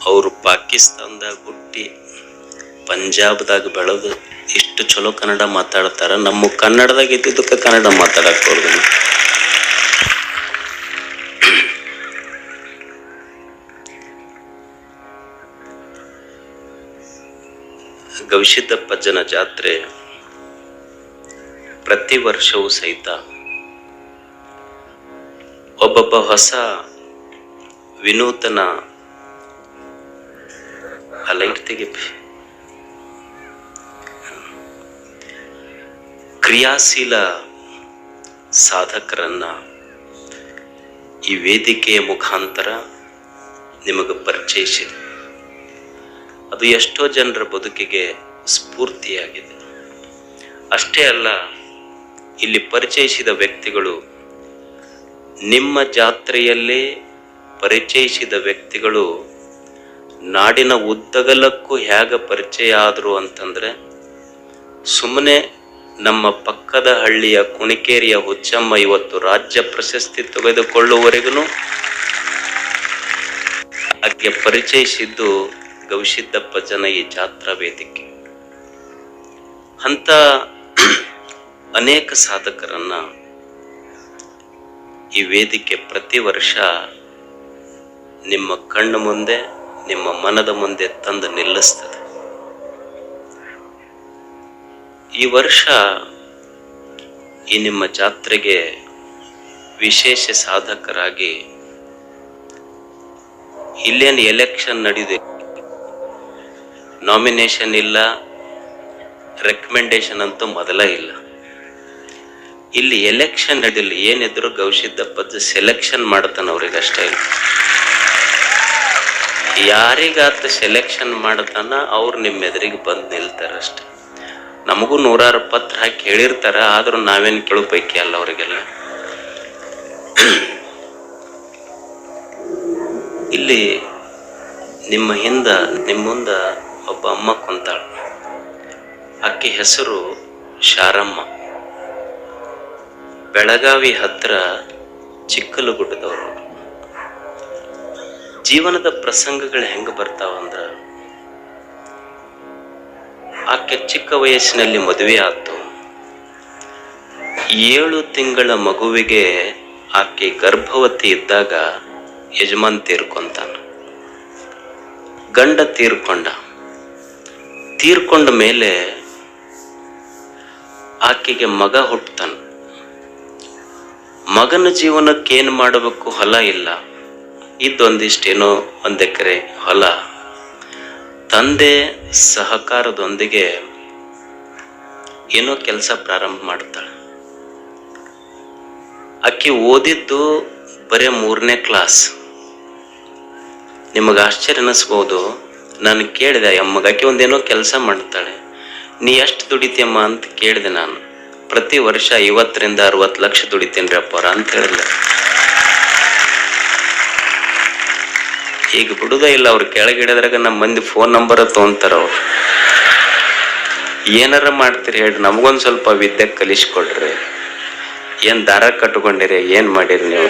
ಅವರು ಪಾಕಿಸ್ತಾನದಾಗ ಹುಟ್ಟಿ ಪಂಜಾಬ್ದಾಗ ಬೆಳೆದು ಇಷ್ಟು ಚಲೋ ಕನ್ನಡ ಮಾತಾಡ್ತಾರ. ನಮ್ಮ ಕನ್ನಡದಾಗ ಇದ್ದಿದ್ದಕ್ಕೆ ಕನ್ನಡ ಮಾತಾಡಕ್ಕೆ ಅವ್ರದ್ದು. ಗವಿಸಿದ್ದಪ್ಪಜ್ಜನ ಜಾತ್ರೆ ಪ್ರತಿ ವರ್ಷವೂ ಸಹಿತ ಒಬ್ಬೊಬ್ಬ ಹೊಸ ವಿನೂತನ ಲೈಟ್ ತೆಗಿಪಿ ಕ್ರಿಯಾಶೀಲ ಸಾಧಕರನ್ನ ಈ ವೇದಿಕೆಯ ಮುಖಾಂತರ ನಿಮಗೆ ಪರಿಚಯಿಸಿದೆ. ಅದು ಎಷ್ಟೋ ಜನರ ಬದುಕಿಗೆ ಸ್ಫೂರ್ತಿಯಾಗಿದೆ. ಅಷ್ಟೇ ಅಲ್ಲ, ಇಲ್ಲಿ ಪರಿಚಯಿಸಿದ ವ್ಯಕ್ತಿಗಳು, ನಿಮ್ಮ ಜಾತ್ರೆಯಲ್ಲೇ ಪರಿಚಯಿಸಿದ ವ್ಯಕ್ತಿಗಳು ನಾಡಿನ ಉದ್ದಗಲಕ್ಕೂ ಹೇಗೆ ಪರಿಚಯ ಆದರು ಅಂತಂದ್ರೆ, ಸುಮ್ಮನೆ ನಮ್ಮ ಪಕ್ಕದ ಹಳ್ಳಿಯ ಕುಣಿಕೇರಿಯ ಹುಚ್ಚಮ್ಮ ಇವತ್ತು ರಾಜ್ಯ ಪ್ರಶಸ್ತಿ ತೆಗೆದುಕೊಳ್ಳುವವರೆಗೂ ಆಕೆ ಪರಿಚಯಿಸಿದ್ದು ಗವಿಸಿದ್ದಪ್ಪಜ್ಜನ ಈ ಜಾತ್ರಾ ವೇದಿಕೆ. ಅಂತ ಅನೇಕ ಸಾಧಕರನ್ನ ಈ ವೇದಿಕೆ ಪ್ರತಿ ವರ್ಷ ನಿಮ್ಮ ಕಣ್ಣು ಮುಂದೆ, ನಿಮ್ಮ ಮನದ ಮುಂದೆ ತಂದು ನಿಲ್ಲಿಸ್ತದೆ. ಈ ವರ್ಷ ಈ ನಿಮ್ಮ ಜಾತ್ರೆಗೆ ವಿಶೇಷ ಸಾಧಕರಾಗಿ ಇಲ್ಲೇನು ಎಲೆಕ್ಷನ್ ನಡೆದಿದೆ, ನಾಮಿನೇಷನ್ ಇಲ್ಲ, ರೆಕಮೆಂಡೇಶನ್ ಅಂತೂ ಮೊದಲ ಇಲ್ಲ. ಇಲ್ಲಿ ಎಲೆಕ್ಷನ್ ನಡೆದಿಲ್ಲ, ಏನಿದ್ರು ಗವಿಸಿದ್ದಪ್ಪಜ್ಜ ಸೆಲೆಕ್ಷನ್ ಮಾಡ್ತಾನ, ಅವ್ರಿಗೆ ಅಷ್ಟೇ ಇಲ್ಲ. ಯಾರಿಗಾತ ಸೆಲೆಕ್ಷನ್ ಮಾಡ್ತಾನ ಅವ್ರು ನಿಮ್ಮ ಎದುರಿಗೆ ಬಂದು ನಿಲ್ತಾರ ಅಷ್ಟೆ. ನಮಗೂ 100 ಪತ್ರ ಹಾಕಿ ಹೇಳಿರ್ತಾರ, ಆದ್ರೂ ನಾವೇನು ಕೇಳೋ ಪೈಕಿ ಅಲ್ಲ ಅವರಿಗೆಲ್ಲ. ಇಲ್ಲಿ ನಿಮ್ಮ ಮುಂದ ಒಬ್ಬ ಅಮ್ಮ ಕುಂತಾಳ. ಆಕೆ ಹೆಸರು ಶಾರಮ್ಮ. ಬೆಳಗಾವಿ ಹತ್ರ ಚಿಕ್ಕಲಗುಡ್ಡದವರು. ಜೀವನದ ಪ್ರಸಂಗಗಳು ಹೆಂಗ ಬರ್ತಾವಂದ್ರ, ಆಕೆ ಚಿಕ್ಕ ವಯಸ್ಸಿನಲ್ಲಿ ಮದುವೆ ಆಯ್ತು. 7 ತಿಂಗಳ ಮಗುವಿಗೆ ಆಕೆ ಗರ್ಭವತಿ ಇದ್ದಾಗ ಯಜಮಾನ್ ತೀರ್ಕೊಂತಾನ. ಗಂಡ ತೀರ್ಕೊಂಡ ಮೇಲೆ ಆಕೆಗೆ ಮಗ ಹುಟ್ಟತಾನ. ಮಗನ ಜೀವನಕ್ಕೆ ಏನು ಮಾಡಬೇಕು, ಹೊಲ ಇಲ್ಲ, ಇದ್ದೊಂದಿಷ್ಟೇನೋ 1 ಎಕರೆ ಹೊಲ. ತಂದೆ ಸಹಕಾರದೊಂದಿಗೆ ಏನೋ ಕೆಲಸ ಪ್ರಾರಂಭ ಮಾಡ್ತಾಳೆ. ಆಕೆ ಓದಿದ್ದು ಬರೇ 3ನೇ ಕ್ಲಾಸ್. ನಿಮಗೆ ಆಶ್ಚರ್ಯ ಅನ್ನಿಸ್ಬೋದು. ನಾನು ಕೇಳಿದೆ ಅಮ್ಮಗೆ, ಆಕೆ ಒಂದೇನೋ ಕೆಲಸ ಮಾಡ್ತಾಳೆ, ನೀ ಎಷ್ಟು ದುಡಿತೀಯಮ್ಮ ಅಂತ ಕೇಳಿದೆ ನಾನು. ಪ್ರತಿ ವರ್ಷ 50 ರಿಂದ 60 ಲಕ್ಷ ದುಡಿತೇನ್ರಿ ಅಪ್ಪರ ಅಂತ ಹೇಳಿಲ್ಲ. ಈಗ ಬಿಡುದೇ ಇಲ್ಲ, ಅವ್ರು ಕೆಳಗಿಡದ್ರಾಗ ನಮ್ಮ ಮಂದಿ ಫೋನ್ ನಂಬರ್ ತೊಗೊಂತಾರ. ಅವ್ರು ಏನಾರ ಮಾಡ್ತೀರಿ ಹೇಳ್ರಿ, ನಮಗೊಂದು ಸ್ವಲ್ಪ ವಿದ್ಯೆ ಕಲಿಸ್ಕೊಡ್ರಿ. ಏನ್ ದಾರ ಕಟ್ಕೊಂಡಿರಿ, ಏನ್ ಮಾಡಿರಿ ನೀವು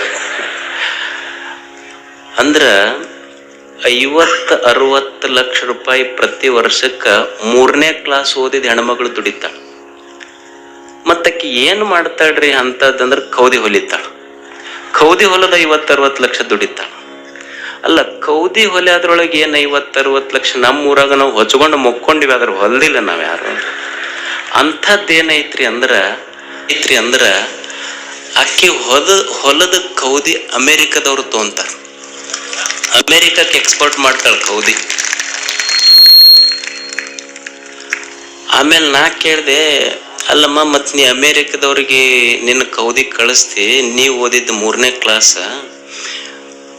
ಅಂದ್ರ 50-60 ಲಕ್ಷ ರೂಪಾಯಿ ಪ್ರತಿ ವರ್ಷಕ್ಕ 3ನೇ ಕ್ಲಾಸ್ ಓದಿದ ಹೆಣ್ಮಗಳು ದುಡಿತಾಳ. ಮತ್ತಕ್ಕೆ ಏನ್ ಮಾಡ್ತಾಳ್ರಿ ಅಂತದಂದ್ರ ಕೌದಿ ಹೊಲಿತಾಳ. ಕೌದಿ ಹೊಲದ 50-60 ಲಕ್ಷ ದುಡಿತಾಳ. ಅಲ್ಲ, ಕೌದಿ ಹೊಲೆ ಅದ್ರೊಳಗೆ ಏನ್ 50-60 ಲಕ್ಷ? ನಮ್ಮ ಊರಾಗ ನಾವು ಹೊಚ್ಕೊಂಡು ಮೊಕ್ಕೊಂಡಿವಿ, ಅದ್ರ ಹೊಲ್ದಿಲ್ಲ ನಾವ್ ಯಾರು. ಅಂಥದ್ದೇನೈತ್ರಿ ಅಂದ್ರ ಅಕ್ಕಿ ಹೊಲದ ಕೌದಿ ಅಮೇರಿಕದವ್ರು ತೊಗೊಂತಾರ. ಅಮೇರಿಕಕ್ಕೆ ಎಕ್ಸ್ಪೋರ್ಟ್ ಮಾಡ್ತಾಳ ಕೌದಿ. ಆಮೇಲೆ ನಾ ಕೇಳ್ದೆ, ಅಲ್ಲಮ್ಮ ಮತ್ ನೀ ಅಮೇರಿಕದವ್ರಿಗೆ ನಿನ್ನ ಕೌದಿ ಕಳಿಸ್ತಿ, ನೀವ್ ಓದಿದ್ದು 3ನೇ ಕ್ಲಾಸ್,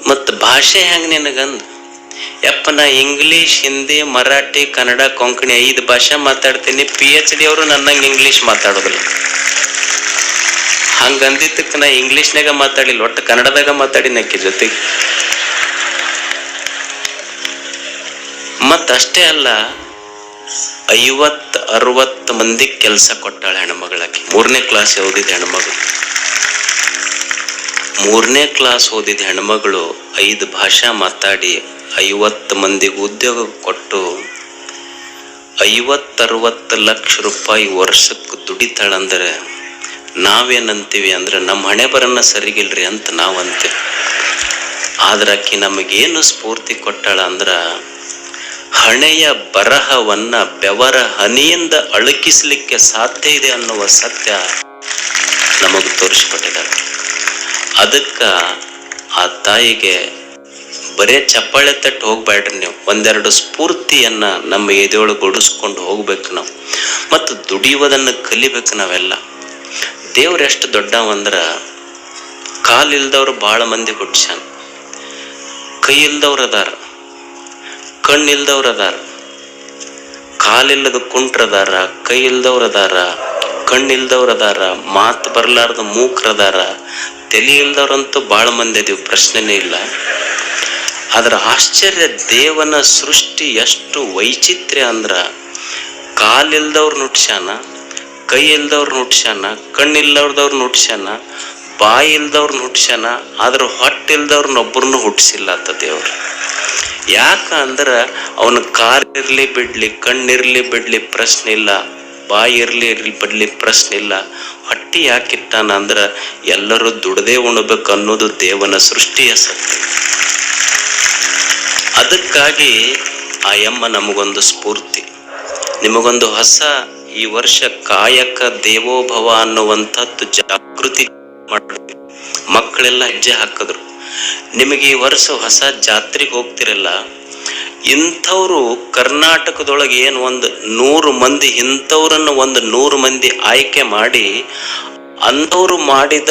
ಮತ್ ಭಾಷೆ ಹೆಂಗ್ ನಿನಗಂದ್? ಯಪ್ಪ, ನಾ ಇಂಗ್ಲಿಷ್, ಹಿಂದಿ, ಮರಾಠಿ, ಕನ್ನಡ, ಕೊಂಕಣಿ 5 ಭಾಷೆ ಮಾತಾಡ್ತೀನಿ. PhD ಅವರು ನನ್ನಂಗೆ ಇಂಗ್ಲಿಷ್ ಮಾತಾಡೋದಿಲ್ಲ. ಹಂಗಂದಿದ್ದಕ್ಕೆ ನಾ ಇಂಗ್ಲಿಷ್ನಾಗ ಮಾತಾಡಿಲ್ಲ, ಒಟ್ಟು ಕನ್ನಡದಾಗ ಮಾತಾಡಿನ ಅಕ್ಕಿ ಜೊತೆಗೆ. ಮತ್ತಷ್ಟೇ ಅಲ್ಲ, 50-60 ಮಂದಿ ಕೆಲಸ ಕೊಟ್ಟಾಳೆ ಹೆಣ್ಮಗಳಾಕಿ. 3ನೇ ಕ್ಲಾಸ್ ಓದಿದ ಹೆಣ್ಮಗಳು. 3ನೇ ಕ್ಲಾಸ್ ಓದಿದ ಹೆಣ್ಮಗಳು 5 ಭಾಷಾ ಮಾತಾಡಿ 50 ಮಂದಿಗೆ ಉದ್ಯೋಗ ಕೊಟ್ಟು 50-60 ಲಕ್ಷ ರೂಪಾಯಿ ವರ್ಷಕ್ಕೆ ದುಡಿತಾಳಂದ್ರೆ ನಾವೇನಂತೀವಿ ಅಂದ್ರೆ ನಮ್ಮ ಹಣೆ ಬರನ್ನ ಸರಿಗಿಲ್ರಿ ಅಂತ ನಾವು ಅಂತೀವಿ. ಆದ್ರೆ ಆಕಿ ನಮಗೇನು ಸ್ಫೂರ್ತಿ ಕೊಟ್ಟಾಳ ಅಂದ್ರ ಹಣೆಯ ಬರಹವನ್ನ ಬೆವರ ಹನಿಯಿಂದ ಅಳುಕಿಸ್ಲಿಕ್ಕೆ ಸಾಧ್ಯ ಇದೆ ಅನ್ನುವ ಸತ್ಯ ನಮಗ್ ತೋರಿಸ್ಕೊಟ್ಟಿದ್ದಾರೆ. ಅದಕ್ಕ ಆ ತಾಯಿಗೆ ಬರೇ ಚಪ್ಪಾಳೆ ತಟ್ಟು ಹೋಗ್ಬೇಡ್ರಿ, ನೀವು ಒಂದೆರಡು ಸ್ಫೂರ್ತಿಯನ್ನ ನಮ್ಮ ಎದೆಯೊಳಗೆ ಒಡಿಸ್ಕೊಂಡು ಹೋಗ್ಬೇಕು ನಾವು, ಮತ್ತು ದುಡಿಯೋದನ್ನು ಕಲಿಬೇಕು ನಾವೆಲ್ಲ. ದೇವ್ರು ಎಷ್ಟು ದೊಡ್ಡವಂದ್ರ ಕಾಲಿಲ್ದವ್ರು ಬಹಳ ಮಂದಿ ಹುಟ್ಸ್ಯಾನ, ಕೈ ಇಲ್ದವ್ರು ಅದಾರ, ಕಣ್ಣಿಲ್ದವ್ರು ಅದಾರ, ಕಾಲಿಲ್ಲದ ಕುಂಟ್ರದಾರ, ಕೈ ಇಲ್ದವ್ರು ಅದಾರ, ಕಣ್ಣಿಲ್ದವ್ರು ಅದಾರ, ಮಾತು ಬರ್ಲಾರ್ದ ಮೂಕ್ರದಾರ, ತಲೆ ಇಲ್ದವ್ರಂತೂ ಬಹಳ ಮಂದಿ ಅದೀವಿ, ಪ್ರಶ್ನೆನೇ ಇಲ್ಲ. ಅದರ ಆಶ್ಚರ್ಯ ದೇವನ ಸೃಷ್ಟಿ ಎಷ್ಟು ವೈಚಿತ್ರ್ಯ ಅಂದ್ರ ಕಾಲಿಲ್ದವ್ರು ನುಟ್ಸ್ಯಾನ, ಕೈ ಇಲ್ದವ್ರು ನುಟ್ಸ್ಯಾನ, ಕಣ್ಣಿಲ್ದವ್ರದವ್ರು ನುಟ್ಸ್ಯಾನ, ಬಾಯಿ ಇಲ್ದವ್ರು ಹುಟ್ಸ್ಯಾನ, ಆದ್ರ ಹೊಟ್ಟಿಲ್ದವ್ರನ್ನೊಬ್ಬರನ್ನು ಹುಟ್ಟಿಸಿಲ್ಲ ಅಂತ ದೇವ್ರು. ಯಾಕ ಅಂದ್ರ ಅವನ ಕಾಲಿರ್ಲಿ ಬಿಡ್ಲಿ, ಕಣ್ಣಿರ್ಲಿ ಬಿಡ್ಲಿ ಪ್ರಶ್ನೆ ಇಲ್ಲ, ಬಾಯಿ ಇರ್ಲಿ ಬಿಡ್ಲಿ ಪ್ರಶ್ನೆ ಇಲ್ಲ, ಹೊಟ್ಟಿ ಯಾಕಿಟ್ಟಾನ ಅಂದ್ರ ಎಲ್ಲರೂ ದುಡದೇ ಉಣಬೇಕು ಅನ್ನೋದು ದೇವನ ಸೃಷ್ಟಿಯ ಸತ್ಯ. ಅದಕ್ಕಾಗಿ ಆ ಯಮ್ಮ ನಮಗೊಂದು ಸ್ಫೂರ್ತಿ. ನಿಮಗೊಂದು ಹೊಸ ಈ ವರ್ಷ ಕಾಯಕ ದೇವೋಭವ ಅನ್ನುವಂಥದ್ದು ಜಾಗೃತಿ ಮಾಡ್ತೀವಿ. ಮಕ್ಕಳೆಲ್ಲ ಹೆಜ್ಜೆ ಹಾಕಿದ್ರು. ನಿಮಗೆ ಈ ವರ್ಷ ಹೊಸ ಜಾತ್ರೆಗೆ ಹೋಗ್ತಿರಲ್ಲ, ಇಂಥವ್ರು ಕರ್ನಾಟಕದೊಳಗೆ ಏನು ಒಂದು 100 ಮಂದಿ ಇಂಥವ್ರನ್ನು 100 ಮಂದಿ ಆಯ್ಕೆ ಮಾಡಿ ಅಂಥವ್ರು ಮಾಡಿದ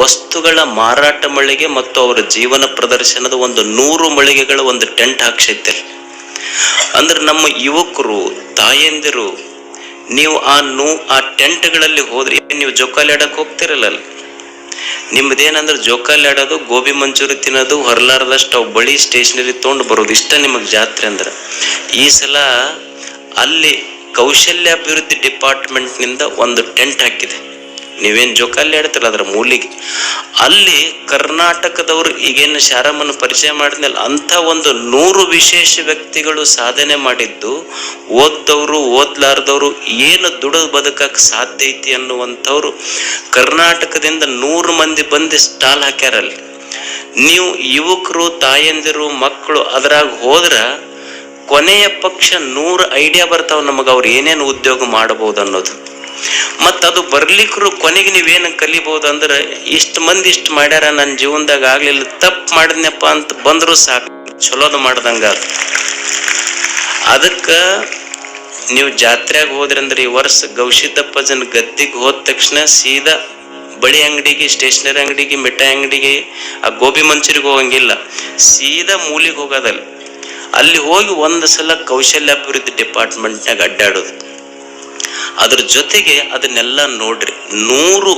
ವಸ್ತುಗಳ ಮಾರಾಟ ಮಳಿಗೆ ಮತ್ತು ಅವರ ಜೀವನ ಪ್ರದರ್ಶನದ 100 ಮಳಿಗೆಗಳ ಒಂದು ಟೆಂಟ್ ಹಾಕ್ಸೈತೆ. ಅಂದ್ರೆ ನಮ್ಮ ಯುವಕರು ತಾಯಂದಿರು ನೀವು ಆ ಟೆಂಟ್ಗಳಲ್ಲಿ ಹೋದ್ರೆ ನೀವು ಜೋಕಾಲಿ ಆಡಕ್ ಹೋಗ್ತಿರಲ್ಲ, ನಿಮ್ದೇನಂದ್ರೆ ಜೋಕಾಲಿ ಆಡೋದು, ಗೋಬಿ ಮಂಚೂರಿ ತಿನ್ನೋದು, ಹೊರಲಾರ್ದಷ್ಟು ಅವು ಬಳಿ ಸ್ಟೇಷನರಿ ತೊಗೊಂಡು ಬರೋದು, ಇಷ್ಟ ನಿಮಗೆ ಜಾತ್ರೆ ಅಂದ್ರೆ. ಈ ಸಲ ಅಲ್ಲಿ ಕೌಶಲ್ಯಾಭಿವೃದ್ಧಿ ಡಿಪಾರ್ಟ್ಮೆಂಟ್ನಿಂದ ಒಂದು ಟೆಂಟ್ ಹಾಕಿದೆ. ನೀವೇನು ಜೋಕಾಲಿ ಆಡ್ತಿರಲ್ಲ ಅದರ ಮೂಲಿಗೆ ಅಲ್ಲಿ ಕರ್ನಾಟಕದವರು ಈಗೇನು ಶಾರಮ್ಮನ ಪರಿಚಯ ಮಾಡಿದ್ನಲ್ಲ ಅಂಥ 100 ವಿಶೇಷ ವ್ಯಕ್ತಿಗಳು ಸಾಧನೆ ಮಾಡಿದ್ದು, ಓದ್ದವರು ಓದ್ಲಾರ್ದವರು ಏನು ದುಡಿದು ಬದುಕಕ್ಕೆ ಸಾಧ್ಯ ಐತಿ ಅನ್ನುವಂಥವ್ರು ಕರ್ನಾಟಕದಿಂದ 100 ಮಂದಿ ಬಂದು ಸ್ಟಾಲ್ ಹಾಕ್ಯಾರಲ್ಲಿ. ನೀವು ಯುವಕರು ತಾಯಂದಿರು ಮಕ್ಕಳು ಅದ್ರಾಗ ಹೋದ್ರ ಕೊನೆಯ ಪಕ್ಷ 100 ಐಡಿಯಾ ಬರ್ತಾವ ನಮಗೆ, ಅವ್ರು ಏನೇನು ಉದ್ಯೋಗ ಮಾಡಬಹುದು ಅನ್ನೋದು. ಮತ್ತ ಅದು ಬರ್ಲಿಕ್ಕರು ಕೊನೆಗೆ ನೀವೇನು ಕಲಿಬಹುದು ಅಂದ್ರೆ ಇಷ್ಟು ಮಂದಿ ಇಷ್ಟು ಮಾಡ್ಯಾರ, ನನ್ನ ಜೀವನದಾಗ ಆಗ್ಲಿಲ್ಲ, ತಪ್ಪು ಮಾಡಿದ್ನಪ್ಪ ಅಂತ ಬಂದ್ರು ಸಾಕು, ಚಲೋದು ಮಾಡ್ದಂಗ. ಅದಕ್ಕ ನೀವು ಜಾತ್ರೆಗೆ ಹೋದ್ರಂದ್ರೆ ಈ ವರ್ಷ ಗವಿಸಿದ್ದಪ್ಪಜನ ಗದ್ದಿಗೆ ಹೋದ ತಕ್ಷಣ ಸೀದಾ ಬಳಿ ಅಂಗಡಿಗೆ, ಸ್ಟೇಷನರಿ ಅಂಗಡಿಗೆ, ಮಿಠಾಯಿ ಅಂಗಡಿಗೆ, ಆ ಗೋಬಿ ಮಂಚೂರಿಗೆ ಹೋಗಂಗಿಲ್ಲ, ಸೀದಾ ಮೂಲಿಗೆ ಹೋಗೋದಲ್ಲಿ. ಅಲ್ಲಿ ಹೋಗಿ ಒಂದು ಸಲ ಕೌಶಲ್ಯಾಭಿವೃದ್ಧಿ ಡಿಪಾರ್ಟ್ಮೆಂಟ್ನಾಗ ಅಡ್ಡಾಡೋದು. ಅದ್ರ ಜೊತೆಗೆ ಅದನ್ನೆಲ್ಲ ನೋಡ್ರಿ, 100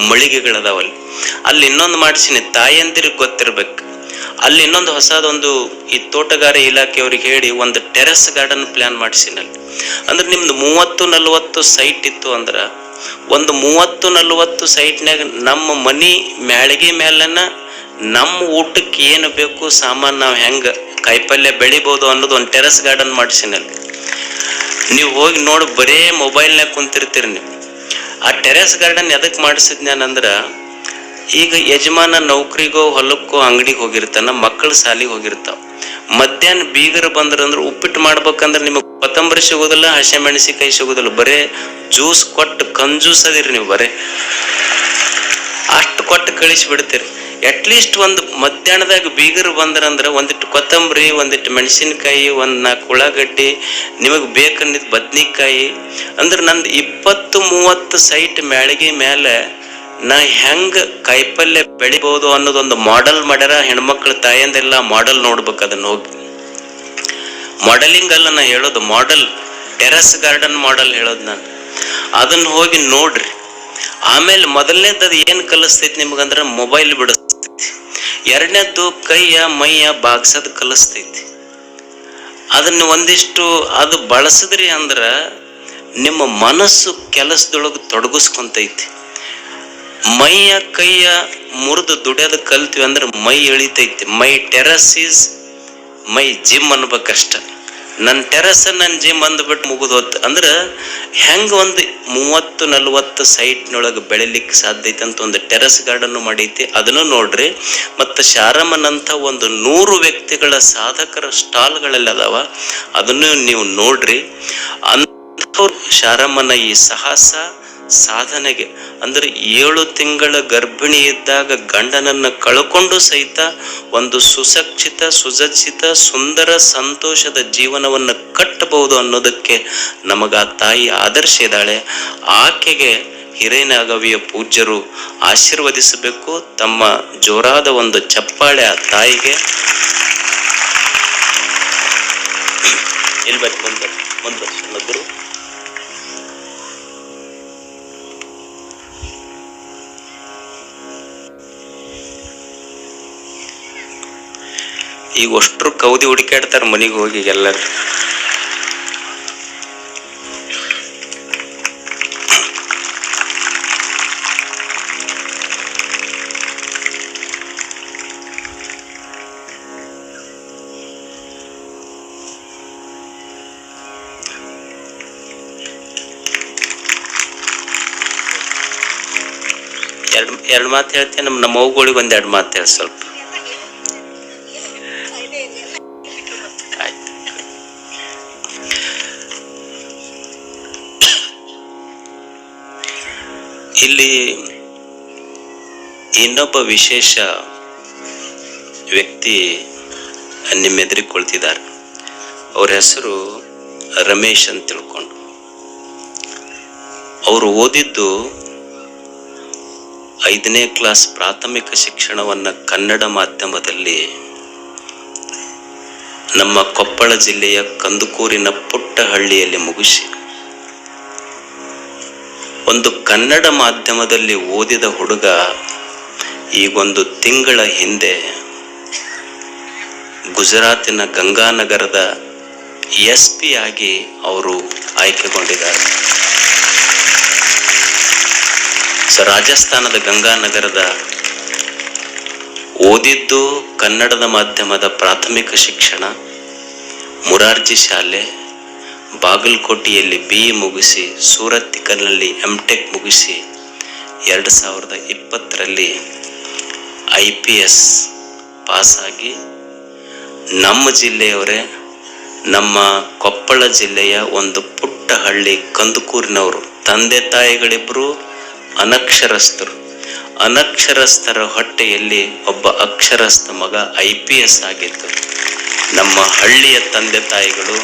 ಮಳಿಗೆಗಳದಾವಲ್ಲಿ. ಅಲ್ಲಿ ಇನ್ನೊಂದು ಮಾಡಿಸಿನಿ, ತಾಯಂದಿರಿಗೆ ಗೊತ್ತಿರ್ಬೇಕು. ಅಲ್ಲಿ ಇನ್ನೊಂದು ಹೊಸದೊಂದು ಈ ತೋಟಗಾರಿ ಇಲಾಖೆಯವ್ರಿಗೆ ಹೇಳಿ ಒಂದು ಟೆರೆಸ್ ಗಾರ್ಡನ್ ಪ್ಲಾನ್ ಮಾಡಿಸಿನಲ್ಲಿ. ಅಂದ್ರೆ ನಿಮ್ದು 30-40 ಸೈಟ್ ಇತ್ತು ಅಂದ್ರ ಒಂದು 30-40 ಸೈಟ್ನಾಗ ನಮ್ಮ ಮನಿ ಮ್ಯಾಳಿಗೆ ಮೇಲನ ನಮ್ಮ ಊಟಕ್ಕೆ ಏನು ಬೇಕು ಸಾಮಾನು, ನಾವು ಹೆಂಗ ಕಾಯಿಪಲ್ಯ ಬೆಳಿಬಹುದು ಅನ್ನೋದು ಒಂದು ಟೆರೆಸ್ ಗಾರ್ಡನ್ ಮಾಡಿಸಿನಲ್ಲಿ. ನೀವು ಹೋಗಿ ನೋಡಿ, ಬರೇ ಮೊಬೈಲ್ನಾಗ ಕುಂತಿರ್ತೀರಿ ನೀವು. ಆ ಟೆರೆಸ್ ಗಾರ್ಡನ್ ಎದಕ್ ಮಾಡಿಸಿದ್ನಾನಂದ್ರ ಈಗ ಯಜಮಾನ ನೌಕರಿಗೋ ಹೊಲಕ್ಕೋ ಅಂಗಡಿಗೆ ಹೋಗಿರ್ತಾನ, ಮಕ್ಕಳು ಸಾಲಿಗೆ ಹೋಗಿರ್ತಾವ, ಮಧ್ಯಾಹ್ನ ಬೀಗರು ಬಂದ್ರಂದ್ರೆ ಉಪ್ಪಿಟ್ಟು ಮಾಡ್ಬೇಕಂದ್ರೆ ನಿಮಗೆ ಕೊತ್ತಂಬರಿ ಸಿಗೋದಿಲ್ಲ, ಹಸಿ ಮೆಣಸಿಕಾಯಿ ಸಿಗೋದಿಲ್ಲ, ಬರೇ ಜ್ಯೂಸ್ ಕೊಟ್ಟು ಕಂಜೂಸ್ ಅದಿರಿ ನೀವು, ಬರೇ ಅಷ್ಟು ಕೊಟ್ಟು ಕಳಿಸಿ ಬಿಡ್ತೀರಿ. ಅಟ್ಲೀಸ್ಟ್ ಒಂದು ಮಧ್ಯಾಹ್ನದಾಗ ಬೀಗರು ಬಂದ್ರಂದ್ರೆ ಒಂದಿಟ್ಟು ಕೊತ್ತಂಬರಿ, ಒಂದಿಟ್ಟು ಮೆಣಸಿನಕಾಯಿ, 1-4 ಉಳ್ಳಾಗಡ್ಡಿ, ನಿಮಗೆ ಬೇಕನ್ನಿದ್ ಬದ್ನಿಕಾಯಿ. ಅಂದ್ರೆ ನಂದು 20-30 ಸೈಟ್ ಮ್ಯಾಳಿಗೆ ಮೇಲೆ ನಾ ಹೆಂಗ ಕಾಯಿಪಲ್ಯ ಬೆಳಿಬಹುದು ಅನ್ನೋದೊಂದು ಮಾಡೆಲ್ ಮಾಡ್ಯಾರ. ಹೆಣ್ಮಕ್ಳು ತಾಯಂದೆಲ್ಲ ಮಾಡೆಲ್ ನೋಡ್ಬೇಕು, ಅದನ್ನ ಹೋಗಿ. ಮಾಡೆಲಿಂಗ್ ಅಲ್ಲ ನಾ ಹೇಳೋದು, ಮಾಡೆಲ್ ಟೆರೆಸ್ ಗಾರ್ಡನ್ ಮಾಡೆಲ್ ಹೇಳೋದು ನಾನು. ಅದನ್ನ ಹೋಗಿ ನೋಡ್ರಿ. ಆಮೇಲೆ ಮೊದಲನೇದು ಅದು ಏನು ಕಲಿಸ್ತೈತಿ ನಿಮ್ಗಂದ್ರೆ ಮೊಬೈಲ್ ಬಿಡಿಸ್ತೈತಿ. ಎರಡನೇದ್ದು ಕೈಯ ಮೈಯ ಬಾಗ್ಸದ್ ಕಲಿಸ್ತೈತಿ. ಅದನ್ನ ಒಂದಿಷ್ಟು ಅದು ಬಳಸಿದ್ರಿ ಅಂದ್ರ ನಿಮ್ಮ ಮನಸ್ಸು ಕೆಲಸದೊಳಗೆ ತೊಡಗಿಸ್ಕೊಂತೈತಿ. ಮೈಯ ಕೈಯ ಮುರಿದು ದುಡಿಯೋದು ಕಲ್ತೀವಿ ಅಂದ್ರೆ ಮೈ ಎಳಿತೈತಿ. ಮೈ ಟೆರಸ್ ಈಸ್ ಮೈ ಜಿಮ್ ಅನ್ಬೇಕಷ್ಟ. ನನ್ನ ಟೆರಸ್ ನನ್ನ ಜಿಮ್ ಅಂದ್ಬಿಟ್ಟು ಮುಗಿದು ಹೋತ್ ಅಂದ್ರೆ ಹೆಂಗ ಒಂದು 30-40 ಸೈಟ್ನೊಳಗೆ ಬೆಳಿಲಿಕ್ಕೆ ಸಾಧ್ಯ ಐತೆ ಅಂತ ಒಂದು ಟೆರಸ್ ಗಾರ್ಡನ್ ಮಾಡೈತಿ. ಅದನ್ನು ನೋಡ್ರಿ. ಮತ್ತು ಶಾರಮ್ಮನಂಥ ಒಂದು 100 ವ್ಯಕ್ತಿಗಳ ಸಾಧಕರ ಸ್ಟಾಲ್ಗಳೆಲ್ಲ ಅದಾವ, ಅದನ್ನು ನೀವು ನೋಡ್ರಿ. ಅಂಥವ್ರು ಶಾರಮ್ಮನ ಈ ಸಾಹಸ ಸಾಧನೆಗೆ ಅಂದ್ರೆ 7 ತಿಂಗಳ ಗರ್ಭಿಣಿ ಇದ್ದಾಗ ಗಂಡನನ್ನು ಕಳ್ಕೊಂಡು ಸಹಿತ ಒಂದು ಸುಸಜ್ಜಿತ ಸುಂದರ ಸಂತೋಷದ ಜೀವನವನ್ನು ಕಟ್ಟಬಹುದು ಅನ್ನೋದಕ್ಕೆ ನಮಗ ಆ ತಾಯಿ ಆದರ್ಶ ಇದ್ದಾಳೆ. ಆಕೆಗೆ ಹಿರೇನಾಗವಿಯ ಪೂಜ್ಯರು ಆಶೀರ್ವದಿಸಬೇಕು. ತಮ್ಮ ಜೋರಾದ ಒಂದು ಚಪ್ಪಾಳೆ ಆ ತಾಯಿಗೆ. ಇಲ್ಬೇಕು ಮುಂದೆ ಗುರು. ಈಗ ಅಷ್ಟ್ರು ಕೌದಿ ಹುಡುಕಾಡ್ತಾರ ಮನೆಗೆ ಹೋಗಿ ಎಲ್ಲರೂ. ಎರಡು ಮಾತು ಹೇಳ್ತೇನೆ. ನಮ್ಮ ಮಗುಗಳಿಗೆ ಒಂದೆರಡು ಮಾತು ಹೇಳಿ ಸ್ವಲ್ಪ. ಇಲ್ಲಿ ಇನ್ನೊಬ್ಬ ವಿಶೇಷ ವ್ಯಕ್ತಿ ನಿಮ್ಮೆದುರಿಗೆ ಕುಳಿತಿದ್ದಾರೆ. ಅವ್ರ ಹೆಸರು ರಮೇಶ್ ಅಂತ ತಿಳ್ಕೊಂಡು. ಅವರು ಓದಿದ್ದು 5ನೇ ಕ್ಲಾಸ್ ಪ್ರಾಥಮಿಕ ಶಿಕ್ಷಣವನ್ನು ಕನ್ನಡ ಮಾಧ್ಯಮದಲ್ಲಿ ನಮ್ಮ ಕೊಪ್ಪಳ ಜಿಲ್ಲೆಯ ಕಂದುಕೂರಿನ ಪುಟ್ಟ ಹಳ್ಳಿಯಲ್ಲಿ ಮುಗಿಸಿ, ಒಂದು ಕನ್ನಡ ಮಾಧ್ಯಮದಲ್ಲಿ ಓದಿದ ಹುಡುಗ ಈಗೊಂದು ತಿಂಗಳ ಹಿಂದೆ ಗುಜರಾತಿನ ಗಂಗಾನಗರದ SP ಆಗಿ ಅವರು ಆಯ್ಕೆಗೊಂಡಿದ್ದಾರೆ. ರಾಜಸ್ಥಾನದ ಗಂಗಾನಗರದ ಓದಿದ್ದು ಕನ್ನಡದ ಮಾಧ್ಯಮದ ಪ್ರಾಥಮಿಕ ಶಿಕ್ಷಣ, ಮುರಾರ್ಜಿ ಶಾಲೆ, ಬಾಗಲಕೋಟೆಯಲ್ಲಿ BE ಮುಗಿಸಿ, ಸೂರತ್ಕಲ್ನಲ್ಲಿ MTech ಮುಗಿಸಿ 2020ರಲ್ಲಿ IPS ಪಾಸಾಗಿ ನಮ್ಮ ಜಿಲ್ಲೆಯವರೇ, ನಮ್ಮ ಕೊಪ್ಪಳ ಜಿಲ್ಲೆಯ ಒಂದು ಪುಟ್ಟ ಹಳ್ಳಿ ಕಂದುಕೂರಿನವರು. ತಂದೆ ತಾಯಿಗಳಿಬ್ಬರು ಅನಕ್ಷರಸ್ಥರು. ಅನಕ್ಷರಸ್ಥರ ಹೊಟ್ಟೆಯಲ್ಲಿ ಒಬ್ಬ ಅಕ್ಷರಸ್ಥ ಮಗ IPS ಆಗಿತ್ತು. ನಮ್ಮ ಹಳ್ಳಿಯ ತಂದೆ ತಾಯಿಗಳು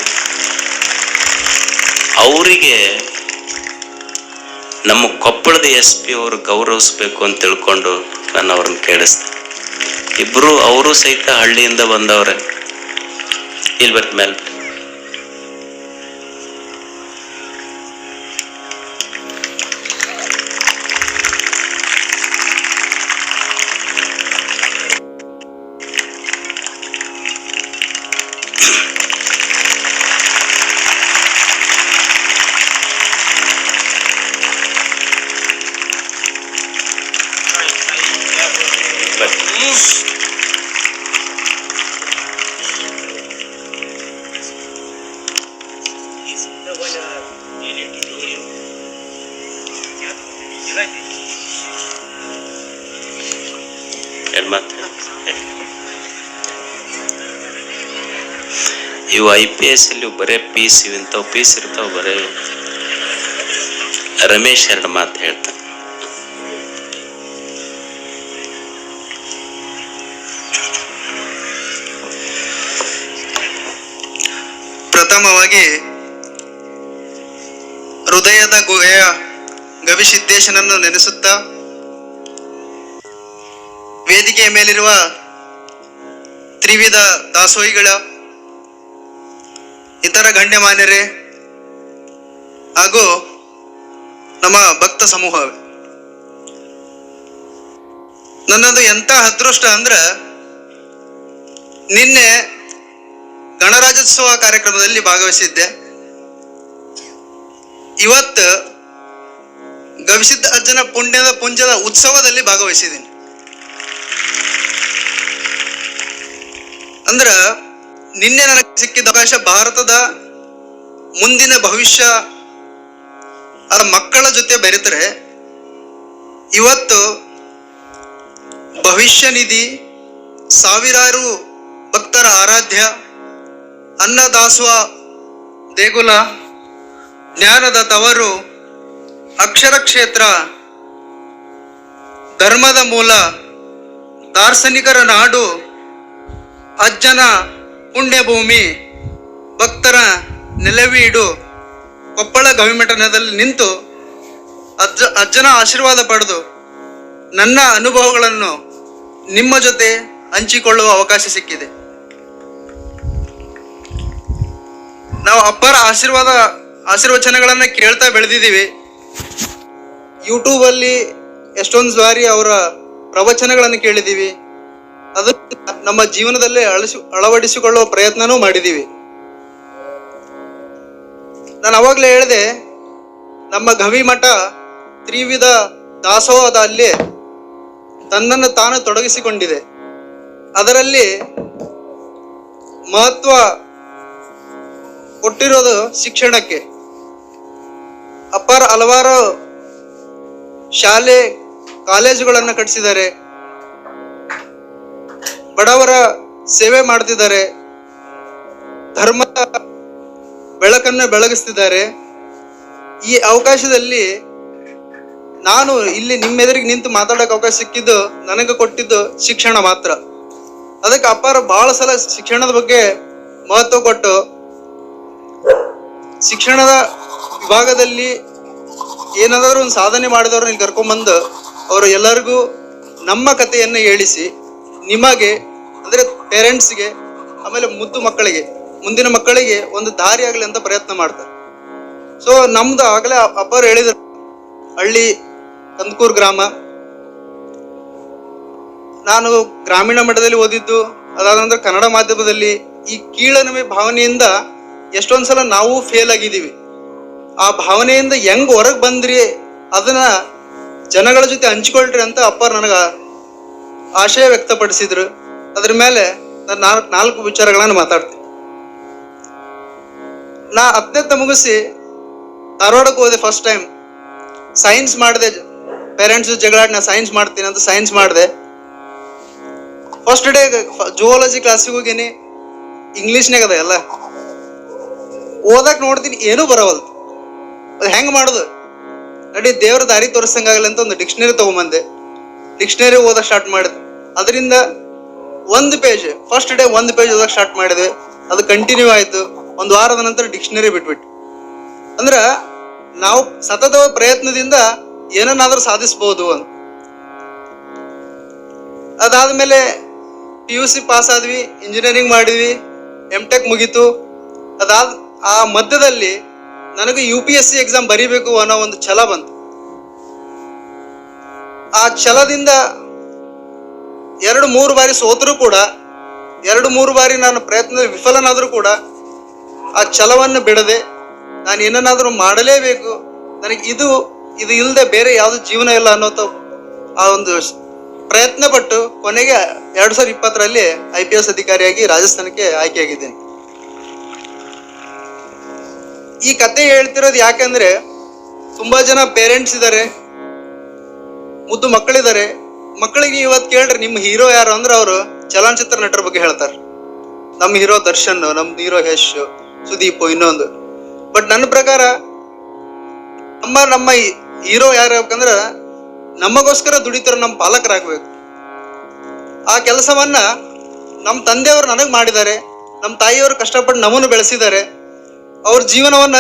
ಅವರಿಗೆ ನಮ್ಮ ಕೊಪ್ಪಳದ SP ಅವರು ಗೌರವಿಸ್ಬೇಕು ಅಂತ ತಿಳ್ಕೊಂಡು ನಾನು ಅವ್ರನ್ನ ಕೇಳಿಸ್ದೆ. ಇಬ್ರು ಅವರು ಸಹಿತ ಹಳ್ಳಿಯಿಂದ ಬಂದವ್ರೆ. ಇಲ್ಲಿ ಬರ್ತ ಮೇಲೆ ಇವು IPS ಅಲ್ಲಿ ಬರೇ ಪೀಸ್ ಇಂಥವು ಪೀಸ್ ಇರ್ತಾವ. ಬರೇ ರಮೇಶ್ 2 ಮಾತು ಹೇಳ್ತಾನೆ. ಪ್ರಥಮವಾಗಿ ಹೃದಯದ ಗುಹೆಯ ಗವಿಸಿದ್ದೇಶನನ್ನು ನೆನೆಸುತ್ತಾ, ವೇದಿಕೆಯ ಮೇಲಿರುವ ತ್ರಿವಿಧ ದಾಸೋಹಿಗಳ ಇತರ ಗಣ್ಯಮಾನ್ಯರೇ ಹಾಗೂ ನಮ್ಮ ಭಕ್ತ ಸಮೂಹವೇ, ನನ್ನದು ಎಂಥ ಅದೃಷ್ಟ ಅಂದ್ರೆ ನಿನ್ನೆ ಗಣರಾಜ್ಯೋತ್ಸವ ಕಾರ್ಯಕ್ರಮದಲ್ಲಿ ಭಾಗವಹಿಸಿದ್ದೆ. ಇವತ್ತು ಗವಿಸಿದ್ಧ ಅಜ್ಜನ ಪುಂಜದ ಉತ್ಸವದಲ್ಲಿ ಭಾಗವಹಿಸಿದ್ದೀನಿ. ಅಂದ್ರ ನಿನ್ನೆ ನನಗೆ ಸಿಕ್ಕಿದ ಅವಕಾಶ ಭಾರತದ ಮುಂದಿನ ಭವಿಷ್ಯ ಆ ಮಕ್ಕಳ ಜೊತೆ ಬೆರೆತರೆ ಇವತ್ತು ಭವಿಷ್ಯ ನಿಧಿ, ಸಾವಿರಾರು ಭಕ್ತರ ಆರಾಧ್ಯ, ಅನ್ನದಾಸೋಹ ದೇಗುಲ, ಜ್ಞಾನದ ತವರು, ಅಕ್ಷರ ಕ್ಷೇತ್ರ, ಧರ್ಮದ ಮೂಲ, ದಾರ್ಶನಿಕರ ನಾಡು, ಅಜ್ಜನ ಪುಣ್ಯಭೂಮಿ, ಭಕ್ತರ ನೆಲವೀಡು ಕೊಪ್ಪಳ ಗವಿಮಠದಲ್ಲಿ ನಿಂತು ಅಜ್ಜನ ಆಶೀರ್ವಾದ ಪಡೆದು ನನ್ನ ಅನುಭವಗಳನ್ನು ನಿಮ್ಮ ಜೊತೆ ಹಂಚಿಕೊಳ್ಳುವ ಅವಕಾಶ ಸಿಕ್ಕಿದೆ. ನಾವು ಅಪ್ಪರ ಆಶೀರ್ವಚನಗಳನ್ನು ಕೇಳ್ತಾ ಬೆಳೆದಿದ್ದೀವಿ. ಯೂಟ್ಯೂಬಲ್ಲಿ ಎಷ್ಟೊಂದು ಬಾರಿ ಅವರ ಪ್ರವಚನಗಳನ್ನು ಕೇಳಿದ್ದೀವಿ. ಅದನ್ನು ನಮ್ಮ ಜೀವನದಲ್ಲೇ ಅಳವಡಿಸಿಕೊಳ್ಳುವ ಪ್ರಯತ್ನನೂ ಮಾಡಿದ್ದೀವಿ. ನಾನು ಅವಾಗಲೇ ಹೇಳಿದೆ, ನಮ್ಮ ಗವಿಮಠ ತ್ರಿವಿಧ ದಾಸೋಹದಲ್ಲಿ ತನ್ನನ್ನು ತಾನು ತೊಡಗಿಸಿಕೊಂಡಿದೆ. ಅದರಲ್ಲಿ ಮಹತ್ವ ಕೊಟ್ಟಿರೋದು ಶಿಕ್ಷಣಕ್ಕೆ. ಅಪಾರ ಹಲವಾರು ಶಾಲೆ ಕಾಲೇಜುಗಳನ್ನು ಕಟ್ಟಿಸಿದ್ದಾರೆ, ಬಡವರ ಸೇವೆ ಮಾಡ್ತಿದ್ದಾರೆ, ಧರ್ಮದ ಬೆಳಕನ್ನು ಬೆಳಗಿಸ್ತಿದ್ದಾರೆ. ಈ ಅವಕಾಶದಲ್ಲಿ ನಾನು ಇಲ್ಲಿ ನಿಮ್ಮೆದುರಿಗೆ ನಿಂತು ಮಾತಾಡೋಕೆ ಅವಕಾಶ ಸಿಕ್ಕಿದ್ದು ನನಗೆ ಕೊಟ್ಟಿದ್ದು ಶಿಕ್ಷಣ ಮಾತ್ರ. ಅದಕ್ಕೆ ಅಪ್ಪಾರ ಬಹಳ ಸಲ ಶಿಕ್ಷಣದ ಬಗ್ಗೆ ಮಹತ್ವ ಕೊಟ್ಟು ಶಿಕ್ಷಣದ ವಿಭಾಗದಲ್ಲಿ ಏನಾದರೂ ಒಂದು ಸಾಧನೆ ಮಾಡಿದವ್ರನ್ನ ಇಲ್ಲಿ ಕರ್ಕೊಂಡ್ಬಂದು ಅವರು ಎಲ್ಲರಿಗೂ ನಮ್ಮ ಕಥೆಯನ್ನು ಹೇಳಿಸಿ ನಿಮಗೆ ಅಂದರೆ ಪೇರೆಂಟ್ಸ್ಗೆ ಆಮೇಲೆ ಮುದ್ದು ಮಕ್ಕಳಿಗೆ ಮುಂದಿನ ಮಕ್ಕಳಿಗೆ ಒಂದು ದಾರಿ ಆಗಲಿ ಅಂತ ಪ್ರಯತ್ನ ಮಾಡ್ತಾರೆ. ಸೊ ನಮ್ದು ಆಗಲೇ ಅಪ್ಪರು ಹೇಳಿದ್ರು, ಹಳ್ಳಿ ಕಂದಕೂರು ಗ್ರಾಮ, ನಾನು ಗ್ರಾಮೀಣ ಮಟ್ಟದಲ್ಲಿ ಓದಿದ್ದು, ಅದಾದ ನಂತರ ಕನ್ನಡ ಮಾಧ್ಯಮದಲ್ಲಿ. ಈ ಕೀಳರಿಮೆ ಭಾವನೆಯಿಂದ ಎಷ್ಟೊಂದು ಸಲ ನಾವು ಫೇಲ್ ಆಗಿದ್ದೀವಿ. ಆ ಭಾವನೆಯಿಂದ ಹೆಂಗ್ ಹೊರಗೆ ಬಂದ್ರಿ ಅದನ್ನ ಜನಗಳ ಜೊತೆ ಹಂಚ್ಕೊಳ್ರಿ ಅಂತ ಅಪ್ಪರು ನನಗೆ ಆಶಯ ವ್ಯಕ್ತಪಡಿಸಿದ್ರು. ಅದ್ರ ಮೇಲೆ ನಾನು ನಾಲ್ಕು ವಿಚಾರಗಳನ್ನು ಮಾತಾಡ್ತೀನಿ. ನಾ 10ನೇ ಮುಗಿಸಿ ಧಾರವಾಡಕ್ಕೆ ಹೋದೆ. ಫಸ್ಟ್ ಟೈಮ್ ಸೈನ್ಸ್ ಮಾಡಿದೆ. ಪೇರೆಂಟ್ಸ್ ಜಗಳಾಡಿ ನಾ ಸೈನ್ಸ್ ಮಾಡ್ತೀನಿ ಅಂತ ಸೈನ್ಸ್ ಮಾಡಿದೆ. ಫಸ್ಟ್ ಡೇ ಜುವಾಲಜಿ ಕ್ಲಾಸಿಗೆ ಹೋಗಿನಿ. ಇಂಗ್ಲೀಷ್ನಾಗ ಅದ ಎಲ್ಲ. ಓದಕ್ಕೆ ನೋಡ್ತೀನಿ, ಏನೂ ಬರವಲ್ದು. ಅದು ಹೆಂಗೆ ಮಾಡೋದು, ನಡಿ ದೇವ್ರ ದಾರಿ ತೋರಿಸಂಗಾಗಲ್ಲ ಅಂತ ಒಂದು ಡಿಕ್ಷನರಿ ತೊಗೊಂಬಂದೆ. ಡಿಕ್ಷನರಿ ಓದಕ್ಕೆ ಸ್ಟಾರ್ಟ್ ಮಾಡಿದೆ. ಅದರಿಂದ ಒಂದು ಪೇಜ್, ಫಸ್ಟ್ ಡೇ ಒಂದು ಪೇಜ್ ಓದಕ್ಕೆ ಸ್ಟಾರ್ಟ್ ಮಾಡಿದ್ವಿ. ಅದು ಕಂಟಿನ್ಯೂ ಆಯಿತು. ಒಂದು ವಾರದ ನಂತರ ಡಿಕ್ಷನರಿ ಬಿಟ್ಬಿಟ್ಟು. ಅಂದ್ರೆ ನಾವು ಸತತ ಪ್ರಯತ್ನದಿಂದ ಏನನ್ನಾದ್ರೂ ಸಾಧಿಸ್ಬೋದು ಅಂತ. ಅದಾದ್ಮೇಲೆ PUC ಪಾಸ್ ಆದ್ವಿ, ಇಂಜಿನಿಯರಿಂಗ್ ಮಾಡಿದ್ವಿ, MTech ಮುಗೀತು. ಆ ಮಧ್ಯದಲ್ಲಿ ನನಗೆ UPSC ಎಕ್ಸಾಮ್ ಬರೀಬೇಕು ಅನ್ನೋ ಒಂದು ಛಲ ಬಂತು. ಆ ಛಲದಿಂದ 2-3 ಬಾರಿ ಸೋತರೂ ಕೂಡ, 2-3 ಬಾರಿ ನಾನು ಪ್ರಯತ್ನ ವಿಫಲನಾದರೂ ಕೂಡ ಆ ಛಲವನ್ನು ಬಿಡದೆ ನಾನು ಏನನ್ನಾದರೂ ಮಾಡಲೇಬೇಕು, ನನಗೆ ಇದು ಇಲ್ಲದೆ ಬೇರೆ ಯಾವುದು ಜೀವನ ಇಲ್ಲ ಅನ್ನೋ ಆ ಒಂದು ಪ್ರಯತ್ನ ಪಟ್ಟು ಕೊನೆಗೆ 2020ರಲ್ಲಿ IPS ಅಧಿಕಾರಿಯಾಗಿ ರಾಜಸ್ಥಾನಕ್ಕೆ ಆಯ್ಕೆಯಾಗಿದ್ದೇನೆ. ಈ ಕತೆ ಹೇಳ್ತಿರೋದು ಯಾಕಂದ್ರೆ ತುಂಬಾ ಜನ ಪೇರೆಂಟ್ಸ್ ಇದ್ದಾರೆ, ಮುದ್ದು ಮಕ್ಕಳಿದ್ದಾರೆ. ಮಕ್ಕಳಿಗೆ ಇವತ್ತು ಕೇಳ್ರಿ ನಿಮ್ಮ ಹೀರೋ ಯಾರು ಅಂದ್ರೆ ಅವರು ಚಲನಚಿತ್ರ ನಟರ ಬಗ್ಗೆ ಹೇಳ್ತಾರೆ. ನಮ್ಮ ಹೀರೋ ದರ್ಶನ್, ನಮ್ಮ ಹೀರೋ ಯಶ್, ಸುದೀಪ್, ಇನ್ನೊಂದು. ಬಟ್ ನನ್ನ ಪ್ರಕಾರ ನಮ್ಮ ಹೀರೋ ಯಾರಾಗಬೇಕಂದ್ರೆ ನಮಗೋಸ್ಕರ ದುಡಿತಾರ ನಮ್ಮ ಪಾಲಕರಾಗಬೇಕು. ಆ ಕೆಲಸವನ್ನ ನಮ್ಮ ತಂದೆಯವರು ನನಗೆ ಮಾಡಿದ್ದಾರೆ, ನಮ್ಮ ತಾಯಿಯವರು ಕಷ್ಟಪಟ್ಟು ನಮ್ಮನ್ನು ಬೆಳೆಸಿದ್ದಾರೆ. ಅವ್ರ ಜೀವನವನ್ನ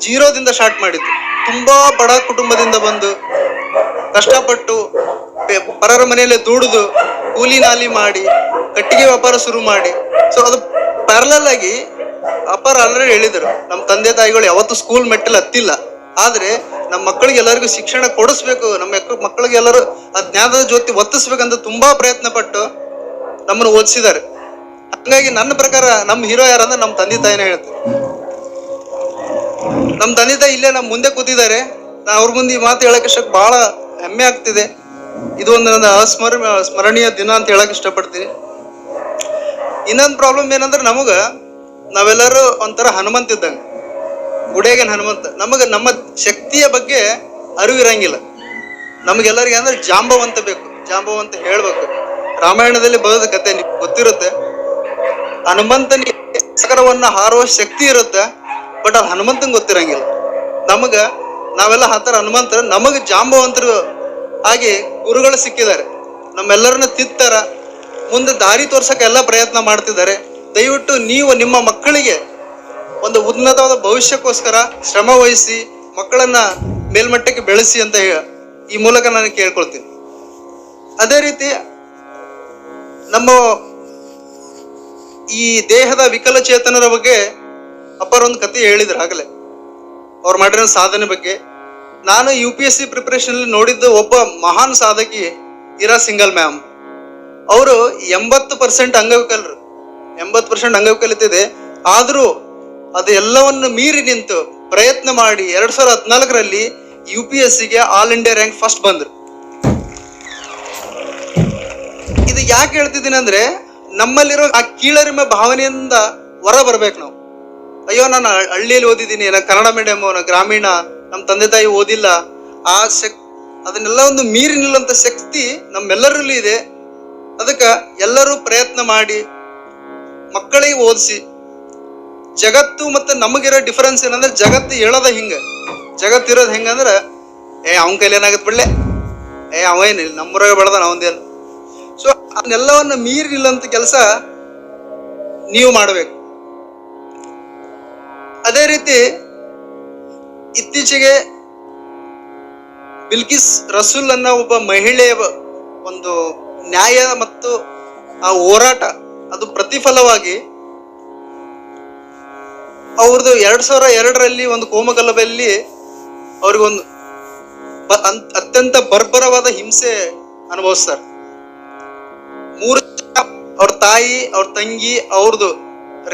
ಜೀರೋದಿಂದ ಸ್ಟಾರ್ಟ್ ಮಾಡಿದ್ದು. ತುಂಬಾ ಬಡ ಕುಟುಂಬದಿಂದ ಬಂದು ಕಷ್ಟಪಟ್ಟು ಪರರ ಮನೆಯಲ್ಲೇ ದುಡಿದು ಕೂಲಿ ನಾಲಿ ಮಾಡಿ ಕಟ್ಟಿಗೆ ವ್ಯಾಪಾರ ಶುರು ಮಾಡಿ. ಸೊ ಅದು ಪ್ಯಾರಲಲ್ ಆಗಿ ಅಪ್ಪರ ಆಲ್ರೆಡಿ ಹೇಳಿದರು, ನಮ್ಮ ತಂದೆ ತಾಯಿಗಳು ಯಾವತ್ತೂ ಸ್ಕೂಲ್ ಮೆಟ್ಟಲು ಹತ್ತಿಲ್ಲ. ಆದ್ರೆ ನಮ್ಮ ಮಕ್ಕಳಿಗೆ ಎಲ್ಲರಿಗೂ ಶಿಕ್ಷಣ ಕೊಡಿಸ್ಬೇಕು, ನಮ್ಮ ಮಕ್ಕಳಿಗೆ ಎಲ್ಲರೂ ಆ ಜ್ಞಾನದ ಜ್ಯೋತಿ ಒತ್ತಿಸ್ಬೇಕಂತ ತುಂಬಾ ಪ್ರಯತ್ನ ಪಟ್ಟು ನಮ್ಮನ್ನು ಓದಿಸಿದ್ದಾರೆ. ಹಂಗಾಗಿ ನನ್ನ ಪ್ರಕಾರ ನಮ್ಮ ಹೀರೋ ಯಾರಂದ್ರೆ ನಮ್ಮ ತಂದೆ ತಾಯಿನೇ ಹೇಳ್ತಾರೆ. ನಮ್ಮ ತಂದೆ ತಾಯಿ ಇಲ್ಲೇ ನಮ್ಮ ಮುಂದೆ ಕೂತಿದ್ದಾರೆ. ನಾ ಅವ್ರ ಮುಂದೆ ಈ ಮಾತು ಹೇಳಕ್ ಬಹಳ ಹೆಮ್ಮೆ ಆಗ್ತಿದೆ. ಇದು ಒಂದು ನನ್ನ ಸ್ಮರಣೀಯ ದಿನ ಅಂತ ಹೇಳಕ್ ಇಷ್ಟಪಡ್ತೀನಿ. ಇನ್ನೊಂದು ಪ್ರಾಬ್ಲಮ್ ಏನಂದ್ರೆ ನಾವೆಲ್ಲರೂ ಒಂಥರ ಹನುಮಂತ ಇದ್ದಂಗೆ, ಗುಡಿಯಾಗಿನ ಹನುಮಂತ. ನಮ್ಮ ಶಕ್ತಿಯ ಬಗ್ಗೆ ಅರಿವಿರಂಗಿಲ್ಲ ನಮಗೆಲ್ಲರಿಗೆ. ಅಂದ್ರೆ ಜಾಂಬವಂತ ಬೇಕು, ಜಾಂಬವಂತ ಹೇಳ್ಬೇಕು. ರಾಮಾಯಣದಲ್ಲಿ ಬರೋದ ಕತೆ ನಿಮ್ಗೆ ಗೊತ್ತಿರುತ್ತೆ. ಹನುಮಂತನಿಗೆ ಸಾಗರವನ್ನ ಹಾರುವ ಶಕ್ತಿ ಇರುತ್ತೆ, ಬಟ್ ಅದು ಹನುಮಂತಂಗೆ ಗೊತ್ತಿರಂಗಿಲ್ಲ. ನಾವೆಲ್ಲ ಆತರ ಹನುಮಂತ, ನಮಗೆ ಜಾಂಬವಂತರು ಆಗಿ ಗುರುಗಳು ಸಿಕ್ಕಿದ್ದಾರೆ. ನಮ್ಮೆಲ್ಲರನ್ನ ತಿತ್ತಾರ, ಮುಂದೆ ದಾರಿ ತೋರ್ಸಕ್ಕೆ ಎಲ್ಲ ಪ್ರಯತ್ನ ಮಾಡ್ತಿದ್ದಾರೆ. ದಯವಿಟ್ಟು ನೀವು ನಿಮ್ಮ ಮಕ್ಕಳಿಗೆ ಒಂದು ಉನ್ನತವಾದ ಭವಿಷ್ಯಕ್ಕೋಸ್ಕರ ಶ್ರಮ ವಹಿಸಿ ಮಕ್ಕಳನ್ನ ಮೇಲ್ಮಟ್ಟಕ್ಕೆ ಬೆಳೆಸಿ ಅಂತ ಈ ಮೂಲಕ ನಾನು ಕೇಳ್ಕೊಳ್ತೀನಿ. ಅದೇ ರೀತಿ ನಮ್ಮ ಈ ದೇಹದ ವಿಕಲಚೇತನರ ಬಗ್ಗೆ ಅಪ್ಪರ ಒಂದು ಕತೆ ಹೇಳಿದ್ರು ಆಗಲೇ, ಅವ್ರು ಮಾಡಿರೋ ಸಾಧನೆ ಬಗ್ಗೆ. ನಾನು UPSC ಪ್ರಿಪರೇಷನ್ ಅಲ್ಲಿ ನೋಡಿದ್ದು ಒಬ್ಬ ಮಹಾನ್ ಸಾಧಕಿ ಇರಾ ಸಿಂಗಲ್ ಮ್ಯಾಮ್. ಅವರು 80% ಅಂಗವಿಕಲರು, 80% ಅಂಗವಿಕಲಿತಿದೆ. ಆದ್ರೂ ಅದು ಎಲ್ಲವನ್ನು ಮೀರಿ ನಿಂತು ಪ್ರಯತ್ನ ಮಾಡಿ 2014ರಲ್ಲಿ UPSCಗೆ ಆಲ್ ಇಂಡಿಯಾ ರ್ಯಾಂಕ್ ಫಸ್ಟ್ ಬಂದ್ರು. ಇದು ಯಾಕೆ ಹೇಳ್ತಿದ್ದೀನಿ ಅಂದ್ರೆ, ನಮ್ಮಲ್ಲಿರೋ ಆ ಕೀಳರಿಮೆ ಭಾವನೆಯಿಂದ ಹೊರ ಬರ್ಬೇಕು ನಾವು. ಅಯ್ಯೋ ನಾನು ಹಳ್ಳಿಯಲ್ಲಿ ಓದಿದ್ದೀನಿ, ನಾನು ಕನ್ನಡ ಮೀಡಿಯಂ, ಗ್ರಾಮೀಣ, ನಮ್ಮ ತಂದೆ ತಾಯಿ ಓದಿಲ್ಲ. ಅದನ್ನೆಲ್ಲ ಒಂದು ಮೀರಿ ನಿಲ್ಲುವಂತ ಶಕ್ತಿ ನಮ್ಮೆಲ್ಲರಲ್ಲಿ ಇದೆ. ಅದಕ್ಕೆ ಎಲ್ಲರೂ ಪ್ರಯತ್ನ ಮಾಡಿ ಮಕ್ಕಳಿಗೆ ಓದಿಸಿ. ಜಗತ್ತು ಮತ್ತೆ ನಮಗಿರೋ ಡಿಫರೆನ್ಸ್ ಏನಂದ್ರೆ, ಜಗತ್ತು ಜಗತ್ತಿರೋದು ಹೆಂಗಂದ್ರೆ, ಅವನ ಕೈಲಿ ಏನಾಗತ್ತೆ ಬಿಡ್ಲೆ, ಅವೇನಿಲ್ಲ, ನಮ್ಮೂರಾಗ ಬೆಳೆದ ಅವಂದೇನು. ಸೊ ಅದನ್ನೆಲ್ಲವನ್ನು ಮೀರಿ ನಿಲ್ಲಂತ ಕೆಲಸ ನೀವು ಮಾಡಬೇಕು. ಅದೇ ರೀತಿ ಇತ್ತೀಚೆಗೆ ಬಿಲ್ಕಿಸ್ ರಸೂಲ್ ಅನ್ನೋ ಒಬ್ಬ ಮಹಿಳೆಯ ಒಂದು ನ್ಯಾಯ ಮತ್ತು ಆ ಹೋರಾಟ ಅದು ಪ್ರತಿಫಲವಾಗಿ ಅವ್ರದ್ದು 2002ರಲ್ಲಿ ಒಂದು ಕೋಮಗಲಭೆಯಲ್ಲಿ ಅವ್ರಿಗೊಂದು ಅತ್ಯಂತ ಬರ್ಬರವಾದ ಹಿಂಸೆ ಅನುಭವಿಸ್ತಾರೆ. 3 ಜನ, ಅವ್ರ ತಾಯಿ, ಅವ್ರ ತಂಗಿ, ಅವ್ರದ್ದು